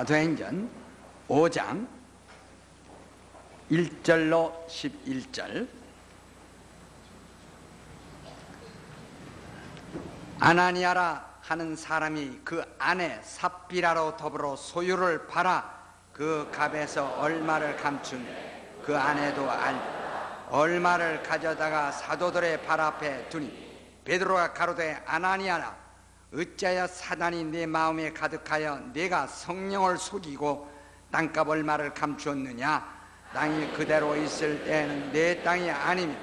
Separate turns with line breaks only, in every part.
사도행전 5장 1절로 11절. 아나니아라 하는 사람이 그 아내 삽비라로 더불어 소유를 팔아 그 값에서 얼마를 감춘 그 아내도 알고 얼마를 가져다가 사도들의 발 앞에 두니 베드로가 가로되 아나니아라 어찌하여 사단이 내 마음에 가득하여 내가 성령을 속이고 땅값 얼마를 감추었느냐. 땅이 그대로 있을 때는 내 땅이 아니면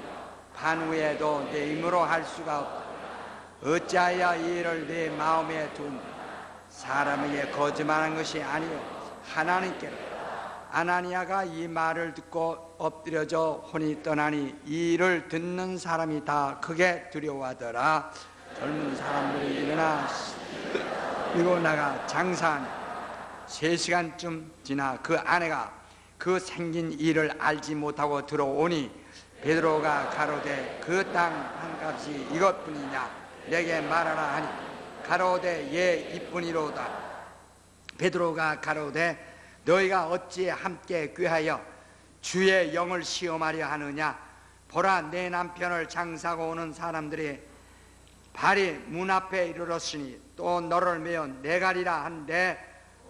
반후에도 내 힘으로 할 수가 없다. 어찌하여 이 일을 내 마음에 둔 사람에게 거짓말한 것이 아니요 하나님께로. 아나니아가 이 말을 듣고 엎드려져 혼이 떠나니 이 일을 듣는 사람이 다 크게 두려워하더라. 젊은 사람들이 일어나 밀고 나가 장사하니 3시간쯤 지나 그 아내가 그 생긴 일을 알지 못하고 들어오니 베드로가 가로되 그 땅 한 값이 이것뿐이냐 내게 말하라 하니 가로되 예 이뿐이로다. 베드로가 가로되 너희가 어찌 함께 꾀하여 주의 영을 시험하려 하느냐. 보라 내 남편을 장사하고 오는 사람들이 발이 문 앞에 이르렀으니 또 너를 메어 내가리라 한데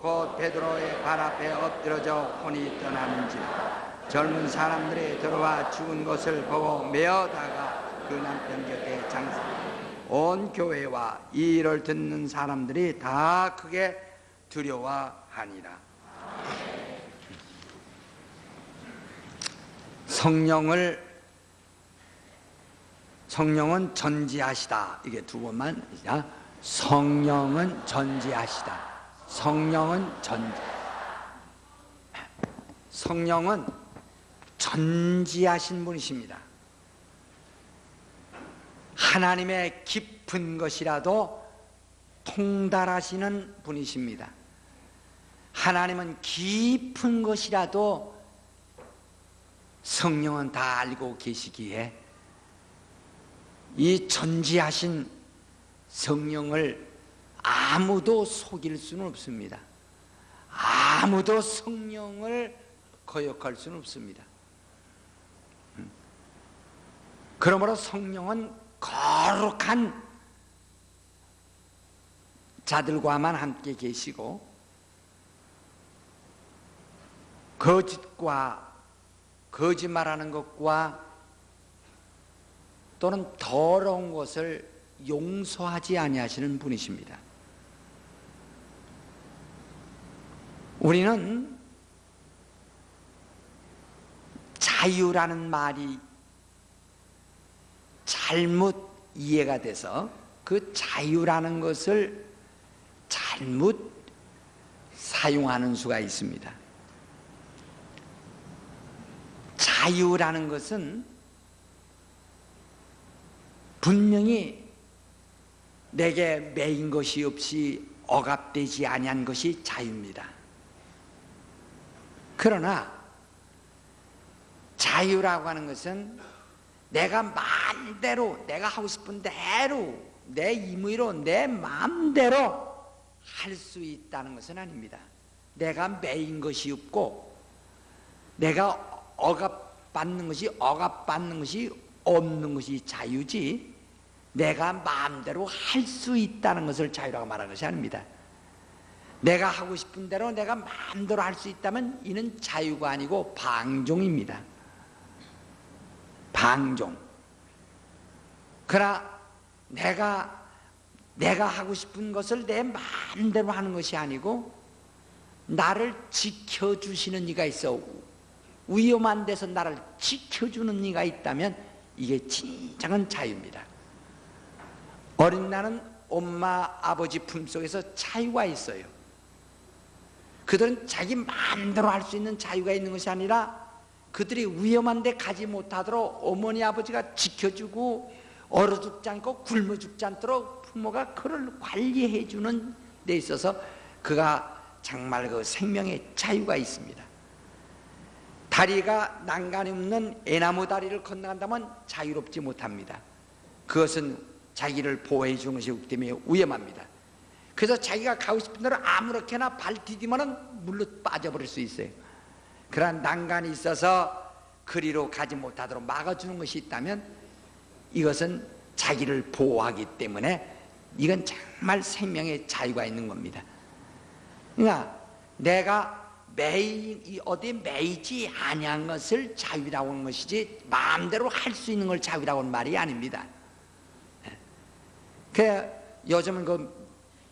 곧 베드로의 발 앞에 엎드러져 혼이 떠나는지라. 젊은 사람들이 들어와 죽은 것을 보고 메어다가 그 남편 곁에 장사. 온 교회와 이 일을 듣는 사람들이 다 크게 두려워하니라. 성령은 전지하시다. 이게 두 번만. 성령은 전지하시다. 성령은 전지하신 분이십니다. 하나님의 깊은 것이라도 통달하시는 분이십니다. 하나님은 깊은 것이라도 성령은 다 알고 계시기에 이 전지하신 성령을 아무도 속일 수는 없습니다. 아무도 성령을 거역할 수는 없습니다. 그러므로 성령은 거룩한 자들과만 함께 계시고 거짓과 거짓말하는 것과 또는 더러운 것을 용서하지 아니하시는 분이십니다. 우리는 자유라는 말이 잘못 이해가 돼서 그 자유라는 것을 잘못 사용하는 수가 있습니다. 자유라는 것은 분명히 내게 매인 것이 없이 억압되지 아니한 것이 자유입니다. 그러나 자유라고 하는 것은 내가 마음대로 내가 하고 싶은 대로 내 임의로 내 마음대로 할 수 있다는 것은 아닙니다. 내가 매인 것이 없고 내가 억압받는 것이 없는 것이 자유지 내가 마음대로 할 수 있다는 것을 자유라고 말하는 것이 아닙니다. 내가 하고 싶은 대로 내가 마음대로 할 수 있다면 이는 자유가 아니고 방종입니다. 방종. 그러나 내가 내가 하고 싶은 것을 내 마음대로 하는 것이 아니고 나를 지켜주시는 이가 있어. 위험한 데서 나를 지켜주는 이가 있다면 이게 진정한 자유입니다. 어린 나는 엄마 아버지 품속에서 자유가 있어요. 그들은 자기 마음대로 할 수 있는 자유가 있는 것이 아니라 그들이 위험한 데 가지 못하도록 어머니 아버지가 지켜주고 얼어 죽지 않고 굶어 죽지 않도록 부모가 그를 관리해 주는 데 있어서 그가 정말 그 생명의 자유가 있습니다. 다리가 난간이 없는 애나무 다리를 건너간다면 자유롭지 못합니다. 그것은 자기를 보호해 주는 것이기 때문에 위험합니다. 그래서 자기가 가고 싶은 대로 아무렇게나 발 디디면은 물로 빠져버릴 수 있어요. 그러한 난간이 있어서 그리로 가지 못하도록 막아주는 것이 있다면 이것은 자기를 보호하기 때문에 이건 정말 생명의 자유가 있는 겁니다. 그러니까 내가 어디에 매이지 아니한 것을 자유라고 하는 것이지 마음대로 할 수 있는 걸 자유라고 하는 말이 아닙니다. 요즘은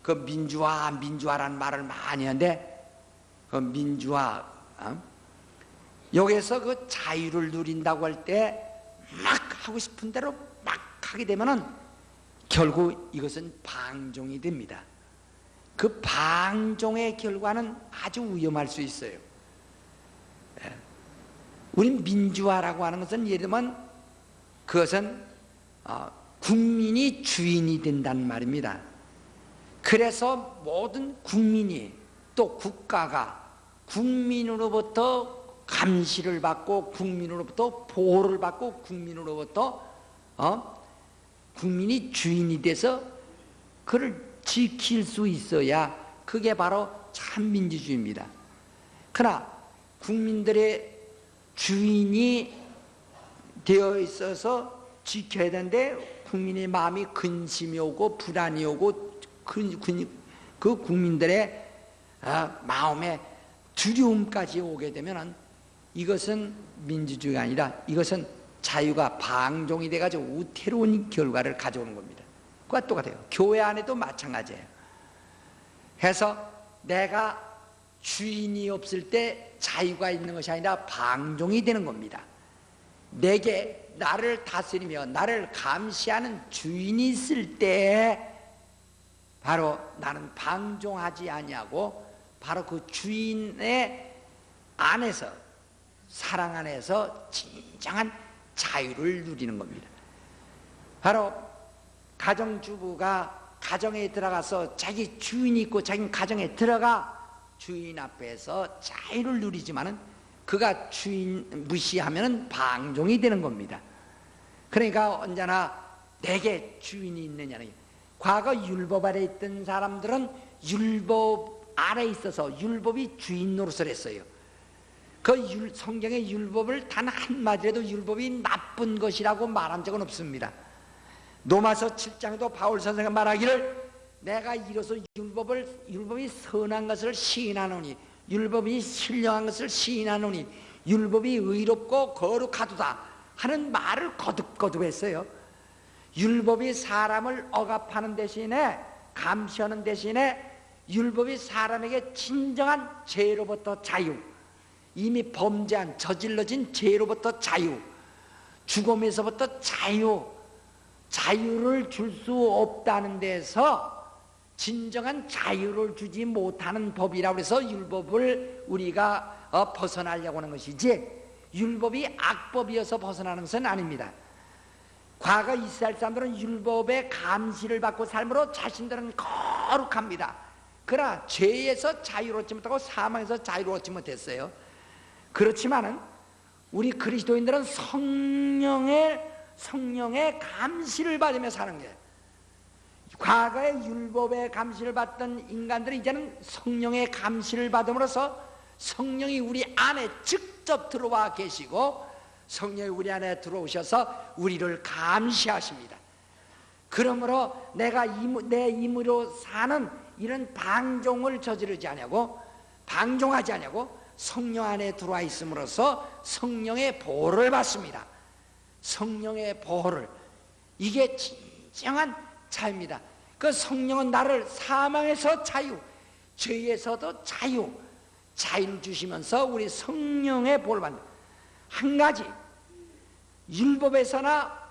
그 민주화라는 말을 많이 하는데 그 민주화 여기에서 그 자유를 누린다고 할 때 막 하고 싶은 대로 막 하게 되면은 결국 이것은 방종이 됩니다. 그 방종의 결과는 아주 위험할 수 있어요. 우리 민주화라고 하는 것은 예를 들면 그것은 국민이 주인이 된다는 말입니다. 그래서 모든 국민이 또 국가가 국민으로부터 감시를 받고 국민으로부터 보호를 받고 국민으로부터 국민이 주인이 돼서 그를 지킬 수 있어야 그게 바로 참 민주주의입니다. 그러나 국민들의 주인이 되어 있어서 지켜야 되는데 국민의 마음이 근심이 오고 불안이 오고 그 국민들의 마음에 두려움까지 오게 되면 이것은 민주주의가 아니라 이것은 자유가 방종이 돼가지고 우태로운 결과를 가져오는 겁니다. 그와 똑같아요. 교회 안에도 마찬가지예요. 해서 내가 주인이 없을 때 자유가 있는 것이 아니라 방종이 되는 겁니다. 내게 나를 다스리며 나를 감시하는 주인이 있을 때 바로 나는 방종하지 아니하고 바로 그 주인의 안에서 사랑 안에서 진정한 자유를 누리는 겁니다. 바로 가정주부가 가정에 들어가서 자기 주인이 있고 자기 가정에 들어가 주인 앞에서 자유를 누리지만은 그가 주인 무시하면 방종이 되는 겁니다. 그러니까 언제나 내게 주인이 있느냐는 과거 율법 아래 있던 사람들은 율법 아래 있어서 율법이 주인 노릇을 했어요. 그 성경의 율법을 단 한마디라도 율법이 나쁜 것이라고 말한 적은 없습니다. 로마서 7장에도 바울 선생가 말하기를 내가 이로써 율법이 선한 것을 시인하노니 율법이 신령한 것을 시인하노니 율법이 의롭고 거룩하도다 하는 말을 거듭거듭했어요. 율법이 사람을 억압하는 대신에 감시하는 대신에 율법이 사람에게 진정한 죄로부터 자유, 이미 범죄한 저질러진 죄로부터 자유, 죽음에서부터 자유를 줄 수 없다는 데서 진정한 자유를 주지 못하는 법이라고 해서 율법을 우리가 벗어나려고 하는 것이지 율법이 악법이어서 벗어나는 것은 아닙니다. 과거 이스라엘 사람들은 율법의 감시를 받고 삶으로 자신들은 거룩합니다. 그러나 죄에서 자유롭지 못하고 사망에서 자유롭지 못했어요. 그렇지만은 우리 그리스도인들은 성령의 감시를 받으며 사는 거예요. 과거에 율법의 감시를 받던 인간들이 이제는 성령의 감시를 받음으로써 성령이 우리 안에 직접 들어와 계시고 성령이 우리 안에 들어오셔서 우리를 감시하십니다. 그러므로 내가 내 힘으로 사는 이런 방종을 저지르지 않냐고 방종하지 않냐고 성령 안에 들어와 있음으로써 성령의 보호를 받습니다. 성령의 보호를 이게 진정한 자유입니다.
그 성령은 나를 사망에서 자유, 죄에서도 자유를 주시면서 우리 성령의 복을 받는, 한 가지 율법에서나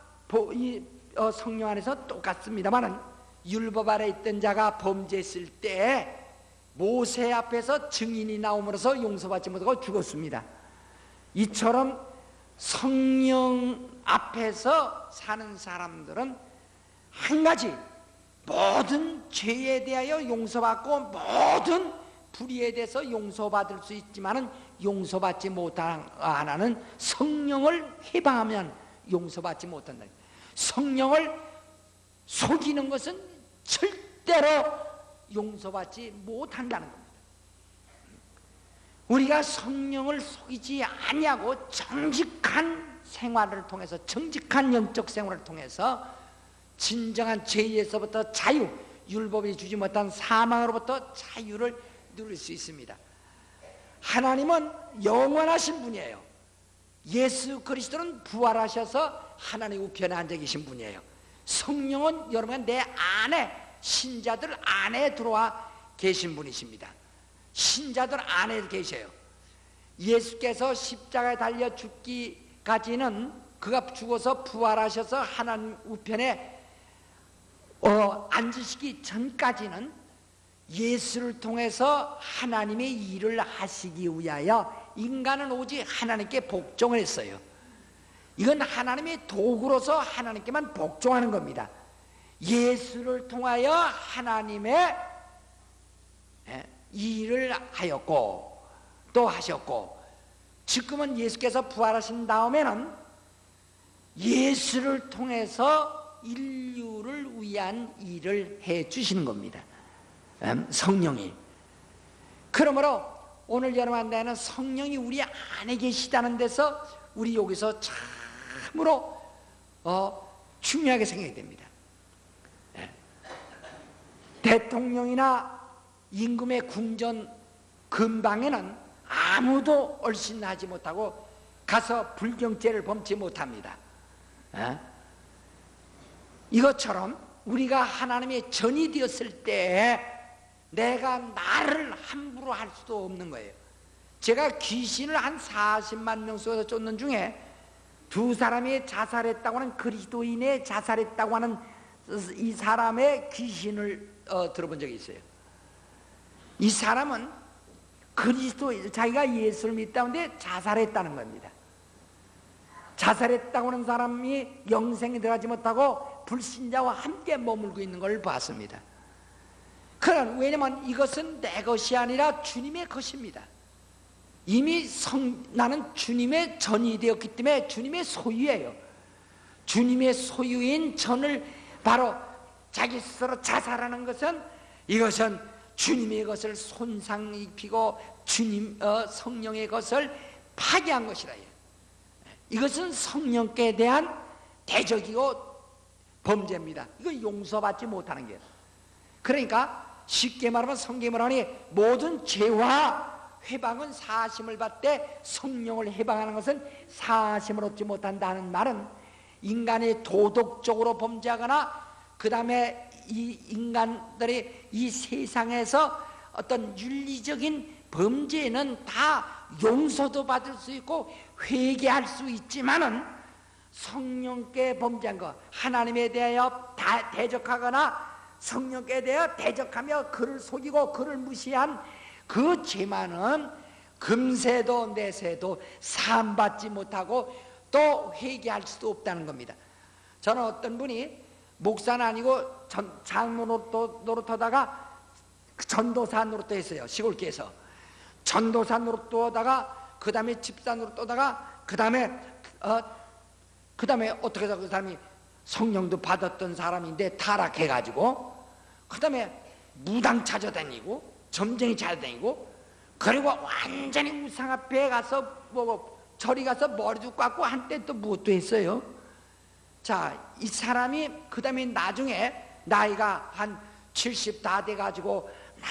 성령 안에서 똑같습니다만, 율법 아래 있던 자가 범죄했을 때 모세 앞에서 증인이 나옴으로써 용서받지 못하고 죽었습니다. 이처럼 성령 앞에서 사는 사람들은 한 가지, 모든 죄에 대하여 용서받고 모든 불의에 대해서 용서받을 수 있지만은 용서받지 못하는 성령을 해방하면 용서받지 못한다. 성령을 속이는 것은 절대로 용서받지 못한다는 겁니다. 우리가 성령을 속이지 아니하고 정직한 생활을 통해서, 정직한 영적 생활을 통해서 진정한 죄에서부터 자유, 율법이 주지 못한 사망으로부터 자유를 누릴 수 있습니다. 하나님은 영원하신 분이에요. 예수 그리스도는 부활하셔서 하나님 우편에 앉아 계신 분이에요. 성령은 여러분 내 안에, 신자들 안에 들어와 계신 분이십니다. 신자들 안에 계셔요. 예수께서 십자가에 달려 죽기까지는, 그가 죽어서 부활하셔서 하나님 우편에 앉으시기 전까지는 예수를 통해서 하나님의 일을 하시기 위하여 인간은 오직 하나님께 복종을 했어요. 이건 하나님의 도구로서 하나님께만 복종하는 겁니다. 예수를 통하여 하나님의 일을 하였고 또 하셨고, 지금은 예수께서 부활하신 다음에는 예수를 통해서 인류를 위한 일을 해 주시는 겁니다. 성령이. 그러므로 오늘 여러분한테는 성령이 우리 안에 계시다는 데서 우리 여기서 참으로 중요하게 생각이 됩니다. 대통령이나 임금의 궁전 근방에는 아무도 얼씬하지 못하고 가서 불경죄를 범치 못합니다. 이것처럼 우리가 하나님의 전이 되었을 때 내가 나를 함부로 할 수도 없는 거예요. 제가 귀신을 한 40만 명 속에서 쫓는 중에 두 사람이 자살했다고 하는, 그리스도인의 자살했다고 하는 이 사람의 귀신을 들어본 적이 있어요. 이 사람은 그리스도, 자기가 예수를 믿다는데 자살했다는 겁니다. 자살했다고 하는 사람이 영생에 들어가지 못하고 불신자와 함께 머물고 있는 걸 봤습니다. 왜냐하면 이것은 내 것이 아니라 주님의 것입니다. 이미 나는 주님의 전이 되었기 때문에 주님의 소유예요. 주님의 소유인 전을 바로 자기 스스로 자살하는 것은, 이것은 주님의 것을 손상 입히고 주님 성령의 것을 파괴한 것이라 해요. 이것은 성령께 대한 대적이고 범죄입니다. 이거 용서받지 못하는 거예요. 그러니까 쉽게 말하면 성경을 하니 모든 죄와 회방은 사하심을 받되 성령을 해방하는 것은 사하심을 얻지 못한다는 말은, 인간이 도덕적으로 범죄하거나 그 다음에 이 인간들이 이 세상에서 어떤 윤리적인 범죄는 다 용서도 받을 수 있고 회개할 수 있지만은, 성령께 범죄한 것, 하나님에 대하여 대적하거나 성령께 대하여 대적하며 그를 속이고 그를 무시한 그 죄만은 금세도 내세도 사함받지 못하고 또 회개할 수도 없다는 겁니다. 저는 어떤 분이 목사는 아니고 장로 노릇하다가 전도사 노릇도 했어요. 시골교회에서 전도사 노릇도 하다가 그 다음에 집사 노릇도 하다가 그 다음에 어떻게 해서 그 사람이 성령도 받았던 사람인데 타락해가지고 그 다음에 무당 찾아다니고 점쟁이 찾아다니고, 그리고 완전히 우상 앞에 가서 저리 가서 머리도 깎고 한때 또 무엇도 했어요. 자, 이 사람이 그 다음에 나중에 나이가 한 70 다 돼가지고 막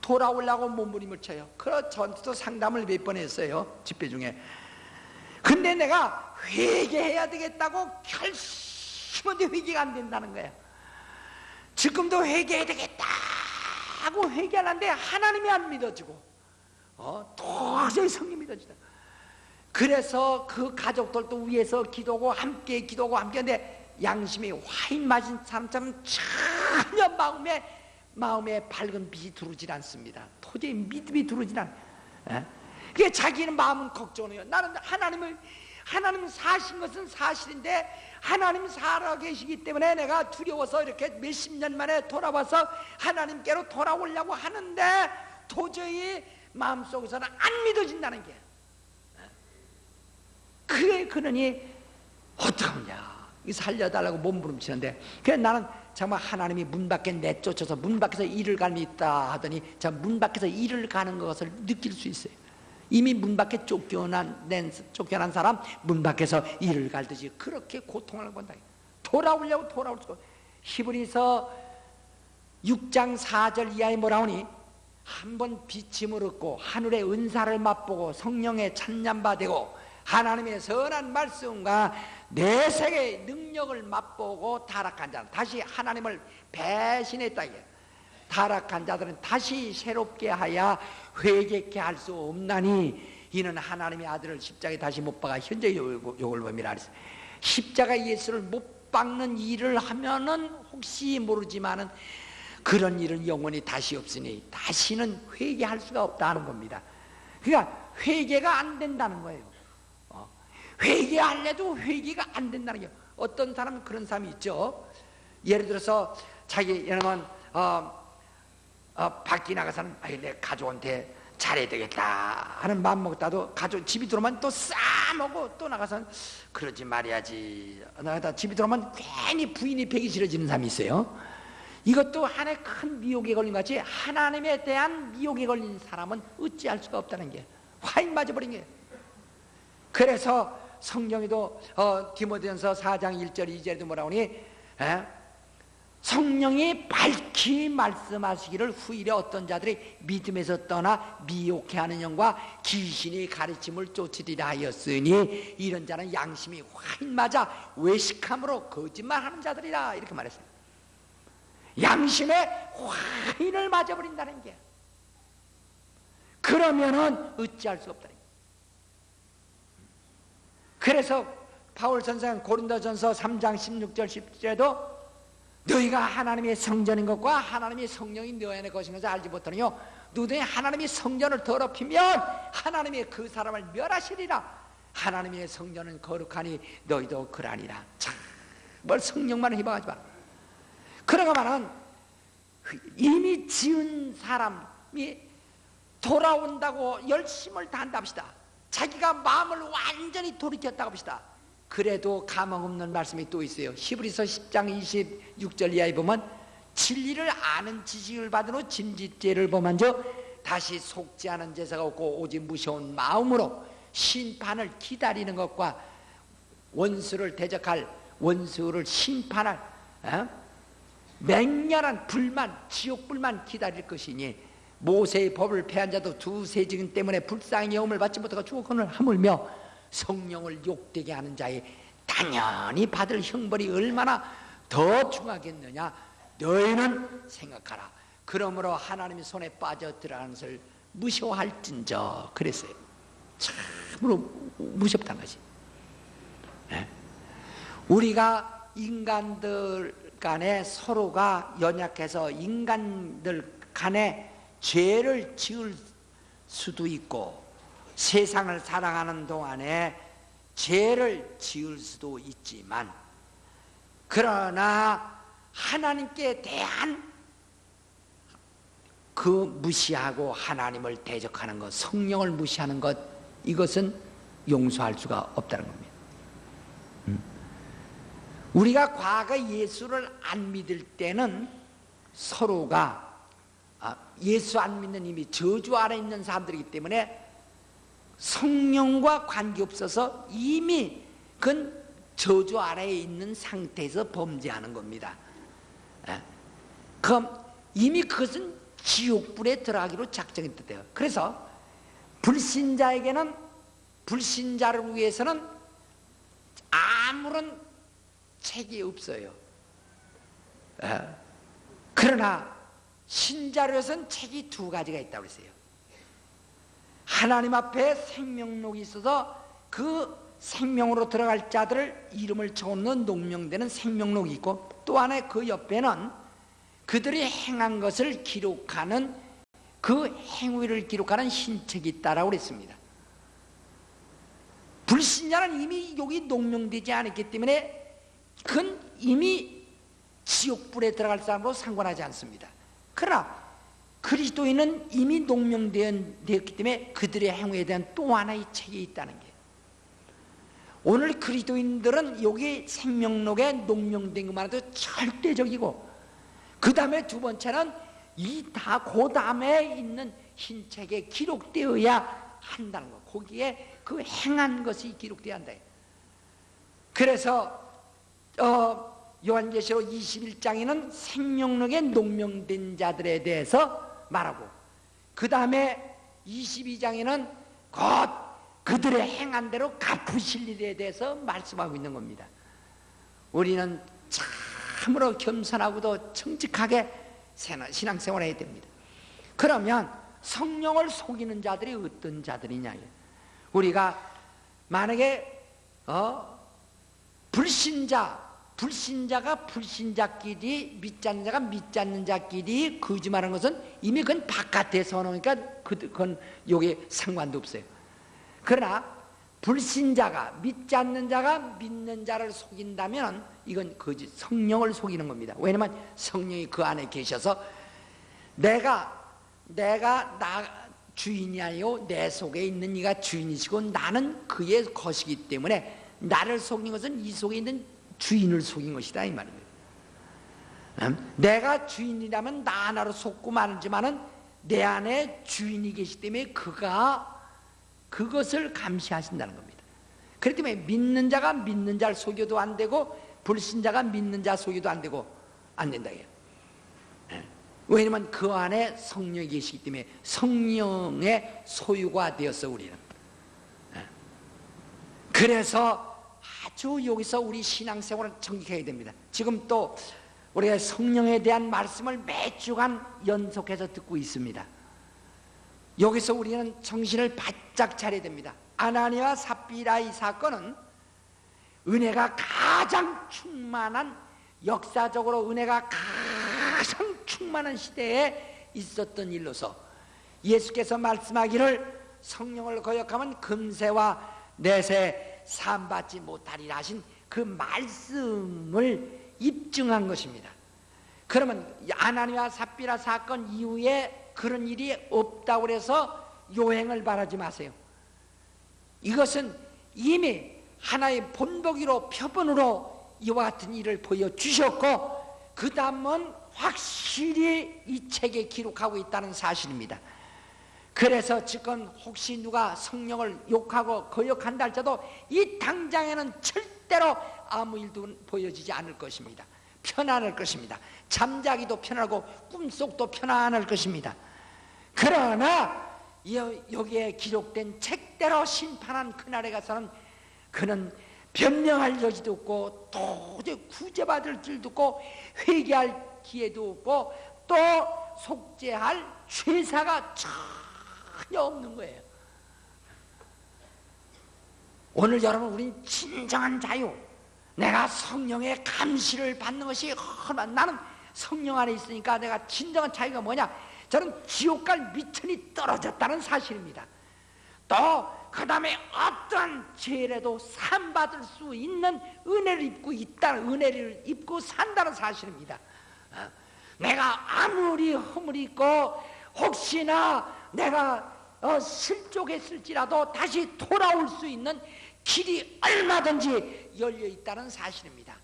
돌아오려고 몸부림을 쳐요. 그래서 전도 상담을 몇 번 했어요, 집회 중에. 근데 내가 회개해야 되겠다고 결심한데 회개가 안 된다는 거예요. 지금도 회개해야 되겠다 하고 회개하는데 하나님이 안 믿어지고 도저히 성령 믿어지다. 그래서 그 가족들도 위에서 기도하고 함께 함께 양심이 와인 마신 사람처럼 전혀 마음에 밝은 빛이 들어오질 않습니다. 도저히 믿음이 들어오질 않아요. 그게 자기는 마음은 걱정해요. 나는 하나님 사신 것은 사실인데 하나님 살아계시기 때문에 내가 두려워서 이렇게 몇십 년 만에 돌아와서 하나님께로 돌아오려고 하는데 도저히 마음속에서는 안 믿어진다는 게. 그러니 어떡하냐, 살려달라고 몸부림치는데, 그래서 나는 정말 하나님이 문 밖에 내쫓아서 문 밖에서 일을 갈미 있다 하더니 문 밖에서 일을 가는 것을 느낄 수 있어요. 이미 문 밖에 쫓겨난 사람 문 밖에서 일을 갈듯이 그렇게 고통을 본다. 돌아오려고 돌아올 수가. 히브리서 6장 4절 이하에 뭐라 하니, 한번 비침을 얻고 하늘의 은사를 맛보고 성령의 찬양받고 하나님의 선한 말씀과 내세계의 능력을 맛보고 타락한 자는, 다시 하나님을 배신했다. 타락한 자들은 다시 새롭게 하여 회개케 할 수 없나니 이는 하나님의 아들을 십자가에 다시 못 박아 현재 욕을 범이라 그랬어요. 십자가 예수를 못 박는 일을 하면은 혹시 모르지만은 그런 일은 영원히 다시 없으니 다시는 회개할 수가 없다는 겁니다. 그러니까 회개가 안 된다는 거예요. 회개하려도 회개가 안 된다는 게. 어떤 사람은 그런 사람이 있죠. 예를 들어서 자기 여러분 밖에 나가서는 내 가족한테 잘해야 되겠다 하는 마음 먹다도 가족 집이 들어오면 또 싸먹고 또 나가서는 그러지 말아야지 나가다 집이 들어오면 괜히 부인이 배기 싫어지는 사람이 있어요. 이것도 하나의 큰 미혹에 걸린 같이 하나님에 대한 미혹에 걸린 사람은 어찌할 수가 없다는 게 화인 맞아버린 게. 그래서 성령에도 디모데전서 4장 1절 2절에도 뭐라고 하니, 성령이 밝히 말씀하시기를 후일에 어떤 자들이 믿음에서 떠나 미혹해 하는 영과 귀신이 가르침을 쫓으리라 하였으니 이런 자는 양심이 화인 맞아 외식함으로 거짓말하는 자들이라, 이렇게 말했어요. 양심에 화인을 맞아버린다는 게. 그러면은 어찌할 수 없다. 그래서 바울 선생은 고린도전서 3장 16절 17절에도 너희가 하나님의 성전인 것과 하나님의 성령이 너희 안에 거신 것을 알지 못하느뇨, 너희 하나님의 성전을 더럽히면 하나님의 그 사람을 멸하시리라. 하나님의 성전은 거룩하니 너희도 그러하니라. 참, 뭘 성령만 희망하지 마. 그런가 말은 이미 지은 사람이 돌아온다고 열심을 다한다 합시다. 자기가 마음을 완전히 돌이켰다고 합시다. 그래도 가망 없는 말씀이 또 있어요. 히브리서 10장 26절 이하에 보면 진리를 아는 지식을 받은 후 진지죄를 범한 저 다시 속지 않은 제사가 없고 오직 무서운 마음으로 심판을 기다리는 것과 원수를 대적할, 원수를 심판할 맹렬한 불만, 지옥불만 기다릴 것이니 모세의 법을 폐한 자도 두세 증인 때문에 불쌍히 여김을 받지 못하고 죽어건을 하물며 성령을 욕되게 하는 자의 당연히 받을 형벌이 얼마나 더 중하겠느냐 너희는 생각하라. 그러므로 하나님의 손에 빠져 들어가는 것을 무시할진저. 그랬어요. 참으로 무섭다는 것이. 우리가 인간들 간에 서로가 연약해서 인간들 간에 죄를 지을 수도 있고 세상을 살아가는 동안에 죄를 지을 수도 있지만, 그러나 하나님께 대한 그 무시하고 하나님을 대적하는 것, 성령을 무시하는 것, 이것은 용서할 수가 없다는 겁니다. 우리가 과거 예수를 안 믿을 때는 서로가 예수 안 믿는 이미 저주 아래 있는 사람들이기 때문에 성령과 관계없어서 이미 그건 저주 아래에 있는 상태에서 범죄하는 겁니다. 그럼 이미 그것은 지옥불에 들어가기로 작정했대요. 그래서 불신자에게는, 불신자를 위해서는 아무런 책이 없어요. 그러나 신자로서는 책이 두 가지가 있다고 했어요. 하나님 앞에 생명록이 있어서 그 생명으로 들어갈 자들을 이름을 적어놓는 농명되는 생명록이 있고, 또 하나 그 옆에는 그들이 행한 것을 기록하는 그 행위를 기록하는 신책이 있다라고 그랬습니다. 불신자는 이미 여기 농명되지 않았기 때문에 그건 이미 지옥불에 들어갈 사람으로 상관하지 않습니다. 그러나 그리스도인은 이미 농명되었기 때문에 그들의 행위에 대한 또 하나의 책이 있다는 게, 오늘 그리스도인들은 여기 생명록에 농명된 것만 해도 절대적이고, 그 다음에 두 번째는 그 다음에 있는 흰책에 기록되어야 한다는 것, 거기에 그 행한 것이 기록되어야 한다. 그래서 요한계시록 21장에는 생명록에 농명된 자들에 대해서 말하고, 그 다음에 22장에는 곧 그들의 행한 대로 갚으실 일에 대해서 말씀하고 있는 겁니다. 우리는 참으로 겸손하고도 정직하게 신앙생활을 해야 됩니다. 그러면 성령을 속이는 자들이 어떤 자들이냐, 우리가 만약에 불신자가 불신자끼리, 믿지 않는 자가 믿지 않는 자끼리 거짓말하는 것은 이미 그건 바깥에서 오니까 그건 여기 상관도 없어요. 그러나 불신자가, 믿지 않는 자가 믿는 자를 속인다면 이건 거짓, 성령을 속이는 겁니다. 왜냐하면 성령이 그 안에 계셔서 내가 나 주인이 아니요 내 속에 있는 이가 주인이시고 나는 그의 것이기 때문에 나를 속인 것은 이 속에 있는 주인을 속인 것이다, 이 말입니다. 내가 주인이라면 나 하나로 속고 마는지만은 내 안에 주인이 계시기 때문에 그가 그것을 감시하신다는 겁니다. 그렇기 때문에 믿는 자가 믿는 자를 속여도 안 되고, 불신자가 믿는 자 속여도 안 되고, 안 된다. 왜냐하면 그 안에 성령이 계시기 때문에 성령의 소유가 되었어, 우리는. 그래서 아주 여기서 우리 신앙생활을 정직해야 됩니다. 지금 또 우리가 성령에 대한 말씀을 매 주간 연속해서 듣고 있습니다. 여기서 우리는 정신을 바짝 차려야 됩니다. 아나니와 삽비라의 사건은 은혜가 가장 충만한, 역사적으로 은혜가 가장 충만한 시대에 있었던 일로서 예수께서 말씀하기를 성령을 거역하면 금세와 내세 사함받지 못하리라 하신 그 말씀을 입증한 것입니다. 그러면 아나니와 삽비라 사건 이후에 그런 일이 없다고 해서 요행을 바라지 마세요. 이것은 이미 하나의 본보기로, 표본으로 이와 같은 일을 보여주셨고, 그 다음은 확실히 이 책에 기록하고 있다는 사실입니다. 그래서 지금 혹시 누가 성령을 욕하고 거역한다 할지라도 이 당장에는 절대로 아무 일도 보여지지 않을 것입니다. 편안할 것입니다. 잠자기도 편하고 꿈속도 편안할 것입니다. 그러나 여기에 기록된 책대로 심판한 그날에 가서는 그는 변명할 여지도 없고 도저히 구제받을 줄도 없고 회개할 기회도 없고 또 속죄할 죄사가 전혀 없는 거예요. 오늘 여러분, 우린 진정한 자유, 내가 성령의 감시를 받는 것이 나는 성령 안에 있으니까 내가 진정한 자유가 뭐냐, 저는 지옥 갈 미천이 떨어졌다는 사실입니다. 또 그 다음에 어떠한 죄라도 사함받을 수 있는 은혜를 입고 있다는, 은혜를 입고 산다는 사실입니다. 내가 아무리 허물이 있고 혹시나 내가 실족했을지라도 다시 돌아올 수 있는 길이 얼마든지 열려 있다는 사실입니다.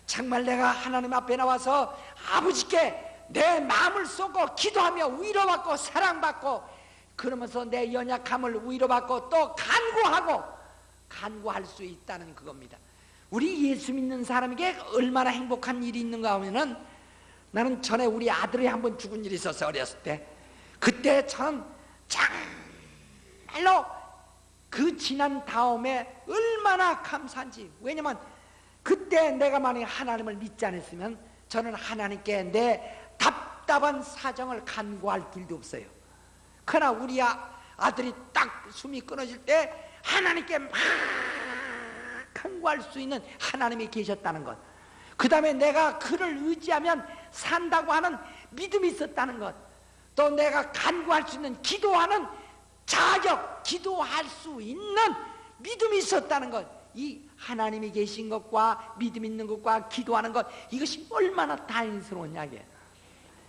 정말 내가 하나님 앞에 나와서 아버지께 내 마음을 쏟고 기도하며 위로받고 사랑받고, 그러면서 내 연약함을 위로받고 또 간구할 수 있다는 그겁니다. 우리 예수 믿는 사람에게 얼마나 행복한 일이 있는가 하면은, 나는 전에 우리 아들이 한번 죽은 일이 있었어, 어렸을 때. 그때 저는 정말로 그 지난 다음에 얼마나 감사한지. 왜냐면 그때 내가 만약에 하나님을 믿지 않았으면 저는 하나님께 내 답답한 사정을 간구할 길도 없어요. 그러나 우리 아들이 딱 숨이 끊어질 때 하나님께 막 간구할 수 있는 하나님이 계셨다는 것, 그 다음에 내가 그를 의지하면 산다고 하는 믿음이 있었다는 것, 또 내가 간구할 수 있는 기도하는 자격, 기도할 수 있는 믿음이 있었다는 것, 이 하나님이 계신 것과 믿음 있는 것과 기도하는 것, 이것이 얼마나 다행스러운 이야기예요.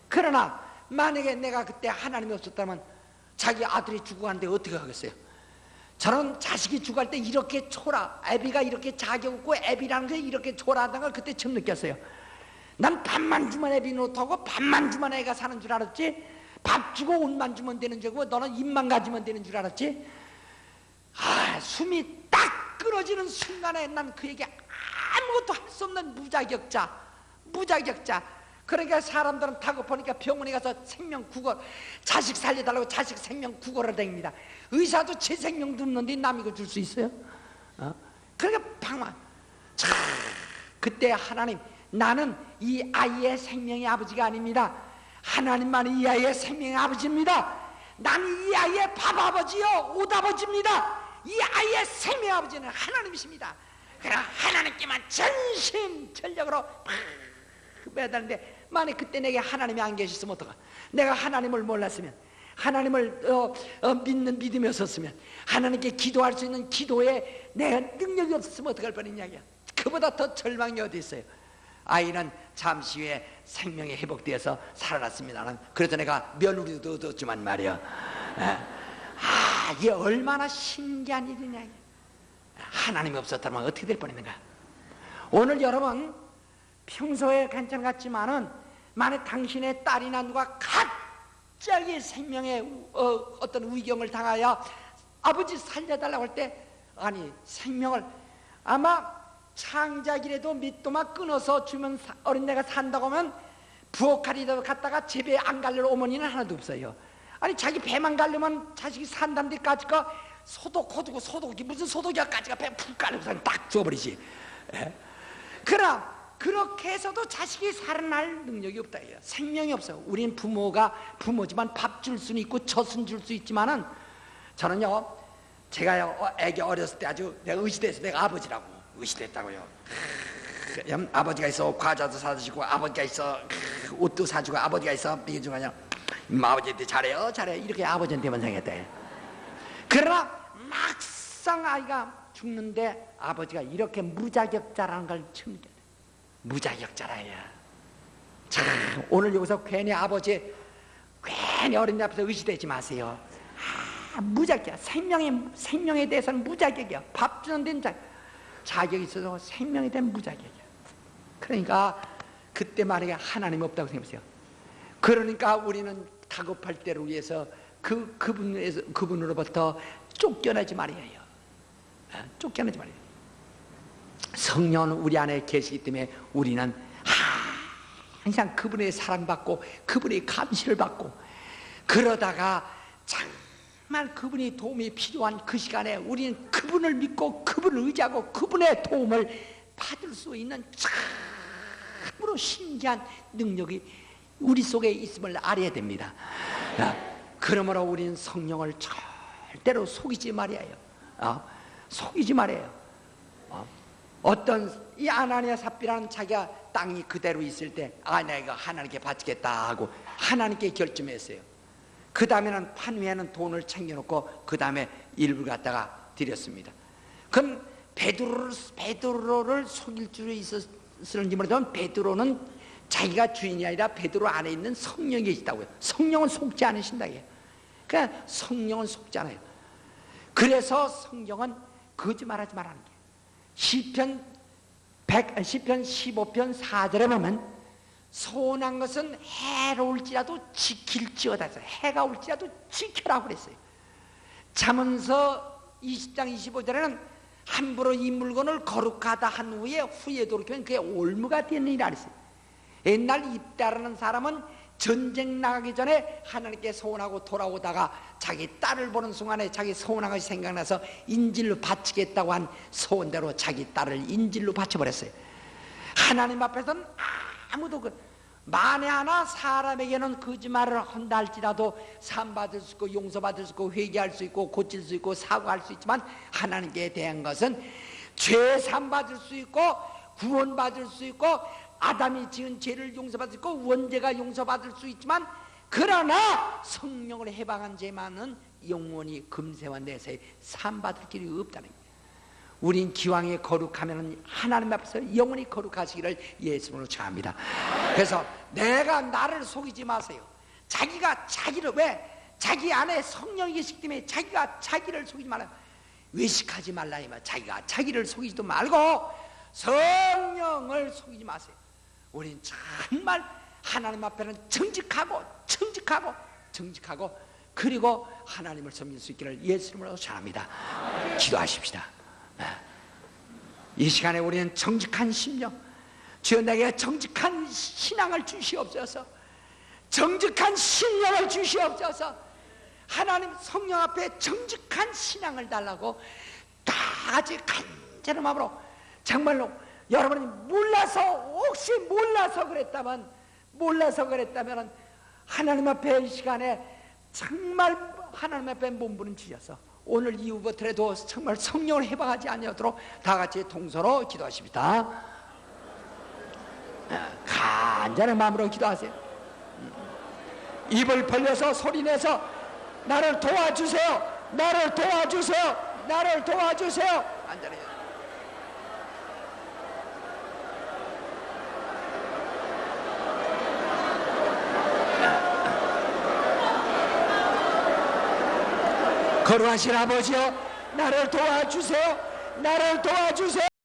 그러나 만약에 내가 그때 하나님이 없었다면 자기 아들이 죽어가는데 어떻게 하겠어요? 저는 자식이 죽을 때 이렇게 애비가 이렇게 자격 없고 애비라는 게 이렇게 초라하다는 걸 그때 처음 느꼈어요. 난 밥만 주면 애비 놓다고 밥만 주면 애가 사는 줄 알았지, 밥 주고 옷만 주면 되는 줄 알고 너는 입만 가지면 되는 줄 알았지. 숨이 딱 끊어지는 순간에 난 그에게 아무것도 할 수 없는 무자격자. 그러니까 사람들은 다급하니까 병원에 가서 생명구걸, 자식 살려달라고 자식 생명구걸을 댕깁니다. 의사도 제 생명도 없는데 남이 거 줄 수 있어요? 그러니까 방황. 그때 하나님, 나는 이 아이의 생명의 아버지가 아닙니다. 하나님만이 이 아이의 생명의 아버지입니다. 나는 이 아이의 밥아버지요 옷아버지입니다. 이 아이의 생명의 아버지는 하나님이십니다. 그러나 하나님께만 전심전력으로 매달는데, 만약 그때 내게 하나님이 안 계셨으면 어떡하? 내가 하나님을 몰랐으면, 하나님을 믿는 믿음이 없었으면, 하나님께 기도할 수 있는 기도에 내가 능력이 없었으면 어떡할 뻔했냐. 그보다 더 절망이 어디 있어요. 아이는 잠시 후에 생명이 회복되어서 살아났습니다. 그래서 내가 며느리도 얻었지만 말이야. 이게 얼마나 신기한 일이냐. 하나님이 없었다면 어떻게 될 뻔했는가. 오늘 여러분 평소에 괜찮았지만은 만약 당신의 딸이나 누가 갑자기 생명의 어떤 위경을 당하여 아버지 살려달라고 할 때, 아니 생명을 아마 창작이라도 밑도만 끊어서 주면 어린애가 산다고 하면 부엌칼이라도 갔다가 집에 안 가려는 어머니는 하나도 없어요. 아니 자기 배만 가려면 자식이 산다는 데까지가 소독해두고, 소독이 무슨 소독약까지가 배 푹 깔고서 딱 줘버리지. 그러나 그렇게 해서도 자식이 살아날 능력이 없다. 생명이 없어요. 우린 부모지만 밥 줄 수는 있고 젖은 줄 수 있지만은, 저는요 제가요 애기 어렸을 때 아주 내가 의시돼서 내가 아버지라고 의시됐다고요. 아버지가 있어 과자도 사주시고, 아버지가 있어 옷도 사주고, 아버지가 있어 이게 아니야 아버지한테 잘해요 이렇게 아버지한테만 생각했대. 그러나 막상 아이가 죽는데 아버지가 이렇게 무자격자라는 걸 처음 느꼈대. 무자격자라야. 참, 오늘 여기서 괜히 아버지 괜히 어린애 앞에서 의시되지 마세요. 무자격. 생명에 대해서는 무자격이야. 밥 주는 데는 자격이 있어서 생명에 대한 무자격이야. 그러니까 그때 만약에 하나님 없다고 생각하세요. 그러니까 우리는 다급할 때를 위해서 그분으로부터 쫓겨나지 말아요. 쫓겨나지 말아요. 성령은 우리 안에 계시기 때문에 우리는 항상 그분의 사랑받고 그분의 감시를 받고, 그러다가 정말 그분의 도움이 필요한 그 시간에 우리는 그분을 믿고 그분을 의지하고 그분의 도움을 받을 수 있는 참으로 신기한 능력이 우리 속에 있음을 알아야 됩니다. 그러므로 우리는 성령을 절대로 속이지 말아요. 속이지 말아요. 어떤 이 아나니아 삽비라는 자기가 땅이 그대로 있을 때 내가 하나님께 바치겠다 하고 하나님께 결심했어요. 그 다음에는 판위에는 돈을 챙겨놓고 그 다음에 일부 갖다가 드렸습니다. 그럼 베드로를 속일 줄 있었는지 모르지만 베드로는 자기가 주인이 아니라 베드로 안에 있는 성령이 계시다고요. 성령은 속지 않으신다고요. 그러니까 성령은 속지 않아요. 그래서 성경은 거짓말하지 말라는 거예요. 시편 15편 4절에 보면 소원한 것은 해로울지라도 지킬지어다 해서 해가 올지라도 지켜라고 그랬어요. 잠언서 20장 25절에는 함부로 이 물건을 거룩하다 한 후에 돌이키면 그게 올무가 되느니라 그랬어요. 옛날 입다라는 사람은 전쟁 나가기 전에 하나님께 소원하고 돌아오다가 자기 딸을 보는 순간에 자기 소원한 것이 생각나서 인질로 바치겠다고 한 소원대로 자기 딸을 인질로 바쳐버렸어요. 하나님 앞에서는 아무도 만에 하나 사람에게는 거짓말을 한다 할지라도 사함받을 수 있고 용서받을 수 있고 회개할 수 있고 고칠 수 있고 사과할 수 있지만 하나님께 대한 것은 죄 사함받을 수 있고 구원받을 수 있고 아담이 지은 죄를 용서받을 수 있고 원죄가 용서받을 수 있지만 그러나 성령을 해방한 죄만은 영원히 금세와 내세에 사함받을 길이 없다는 거예요. 우린 기왕에 거룩하면 하나님 앞에서 영원히 거룩하시기를 예수님으로 축원합니다. 그래서 내가 나를 속이지 마세요. 자기가 자기를, 왜? 자기 안에 성령이 계시기 때문에 자기가 자기를 속이지 말아요. 외식하지 말라 이 말. 자기가 자기를 속이지도 말고 성령을 속이지 마세요. 우린 정말 하나님 앞에는 정직하고 그리고 하나님을 섬길 수 있기를 예수님으로 축원합니다. 기도하십시다. 이 시간에 우리는 정직한 심령, 주여 내게 정직한 신앙을 주시옵소서, 정직한 신령을 주시옵소서. 하나님 성령 앞에 정직한 신앙을 달라고 다 같이 간절한 마음으로, 정말로 여러분이 혹시 몰라서 그랬다면 하나님 앞에 이 시간에 정말 하나님 앞에 몸부림치셔서 오늘 이후부터라도 정말 성령을 해방하지 아니하도록 다 같이 동서로 기도하십니다. 간절한 마음으로 기도하세요. 입을 벌려서 소리내서 나를 도와주세요, 나를 도와주세요, 나를 도와주세요. 간절히 거룩하신 아버지여, 나를 도와주세요, 나를 도와주세요,